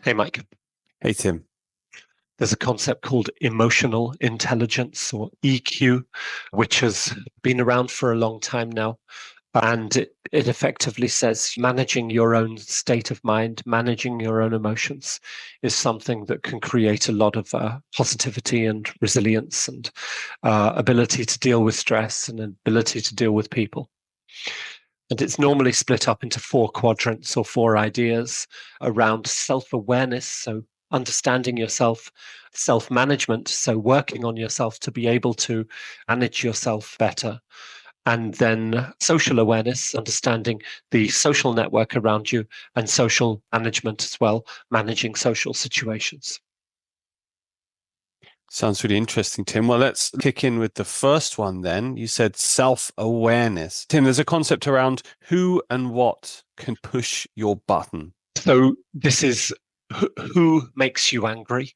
Hey, Mike, Hey, Tim. there's a concept called emotional intelligence or EQ, which has been around for a long time now. And it effectively says managing your own state of mind, managing your own emotions is something that can create a lot of positivity and resilience and ability to deal with stress and ability to deal with people. And it's normally split up into four quadrants or four ideas around self awareness. So, understanding yourself, self management. So, working on yourself to be able to manage yourself better. And then social awareness, understanding the social network around you, and social management as well, managing social situations. Sounds really interesting, Tim. Well, let's kick in with the first one then. You said self-awareness. Tim, there's a concept around who and what can push your button. So, this is who makes you angry?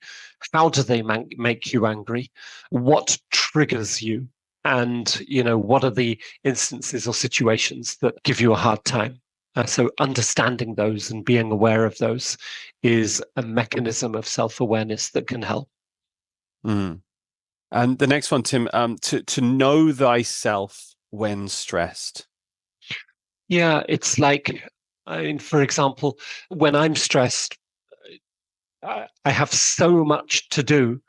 How do they make you angry? What triggers you? And, what are the instances or situations that give you a hard time? So, understanding those and being aware of those is a mechanism of self awareness that can help. Mm. And the next one, Tim, to know thyself when stressed. Yeah, it's like, I mean, for example, when I'm stressed, I have so much to do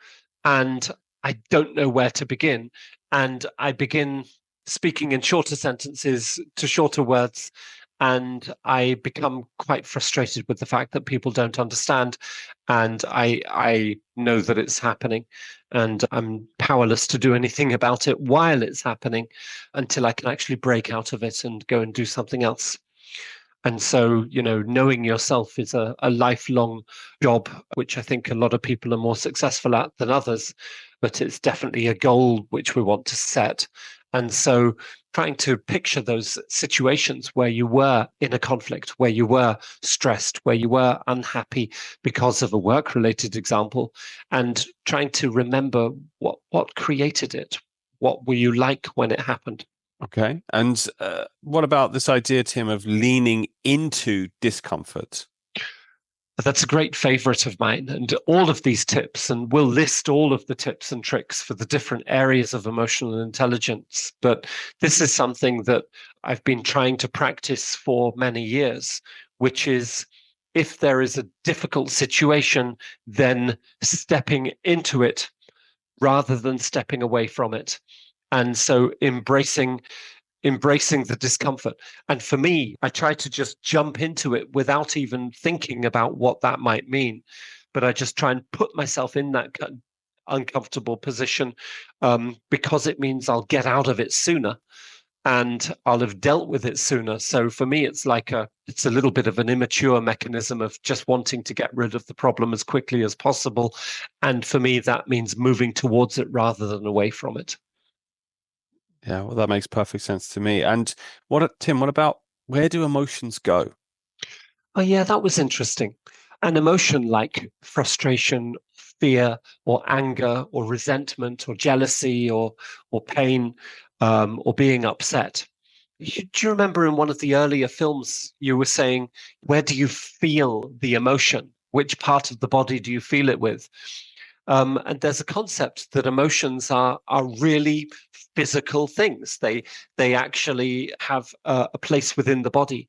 and I don't know where to begin. And I begin speaking in shorter sentences to shorter words. And I become quite frustrated with the fact that people don't understand. And I know that it's happening. And I'm powerless to do anything about it while it's happening until I can actually break out of it and go and do something else. And so, knowing yourself is a lifelong job, which I think a lot of people are more successful at than others, but it's definitely a goal which we want to set. And so, trying to picture those situations where you were in a conflict, where you were stressed, where you were unhappy because of a work related example, and trying to remember what created it. What were you like when it happened? Okay. And what about this idea, Tim, of leaning into discomfort? That's a great favorite of mine. And all of these tips, and we'll list all of the tips and tricks for the different areas of emotional intelligence. But this is something that I've been trying to practice for many years, which is if there is a difficult situation, then stepping into it rather than stepping away from it. And so embracing the discomfort. And for me, I try to just jump into it without even thinking about what that might mean. But I just try and put myself in that uncomfortable position because it means I'll get out of it sooner and I'll have dealt with it sooner. So for me, it's a little bit of an immature mechanism of just wanting to get rid of the problem as quickly as possible. And for me, that means moving towards it rather than away from it. Yeah, well, that makes perfect sense to me. And Tim, what about where do emotions go? Oh, yeah, that was interesting. An emotion like frustration, fear, or anger, or resentment, or jealousy, or pain, or being upset. Do you remember in one of the earlier films you were saying, where do you feel the emotion? Which part of the body do you feel it with? And there's a concept that emotions are really physical things. They actually have a place within the body,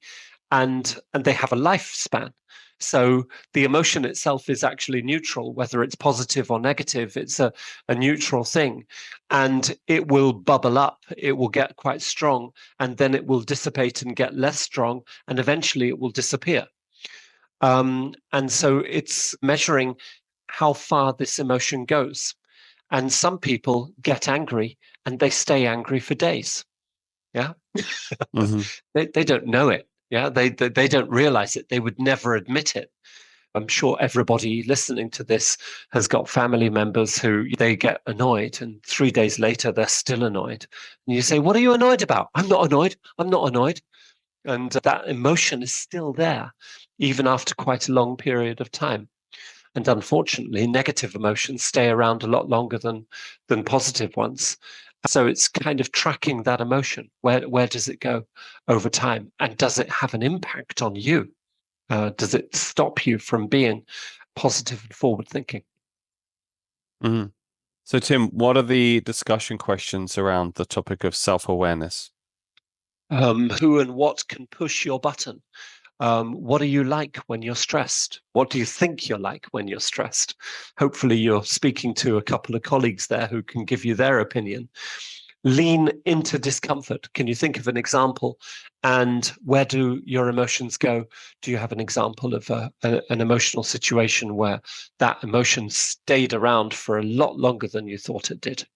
and they have a lifespan. So the emotion itself is actually neutral, whether it's positive or negative. It's a neutral thing, and it will bubble up. It will get quite strong, and then it will dissipate and get less strong, and eventually it will disappear. And so it's measuring how far this emotion goes. And some people get angry and they stay angry for days. Yeah. Hmm. They don't know it. Yeah. They don't realize it. They would never admit it. I'm sure everybody listening to this has got family members who they get annoyed and 3 days later they're still annoyed. And you say, what are you annoyed about? I'm not annoyed. I'm not annoyed. And that emotion is still there, even after quite a long period of time. And unfortunately, negative emotions stay around a lot longer than positive ones. So it's kind of tracking that emotion. Where does it go over time? And does it have an impact on you? Does it stop you from being positive and forward thinking. Mhm. So, Tim, what are the discussion questions around the topic of self-awareness? Who and what can push your button? What are you like when you're stressed? What do you think you're like when you're stressed? Hopefully, you're speaking to a couple of colleagues there who can give you their opinion. Lean into discomfort. Can you think of an example? And where do your emotions go? Do you have an example of an emotional situation where that emotion stayed around for a lot longer than you thought it did?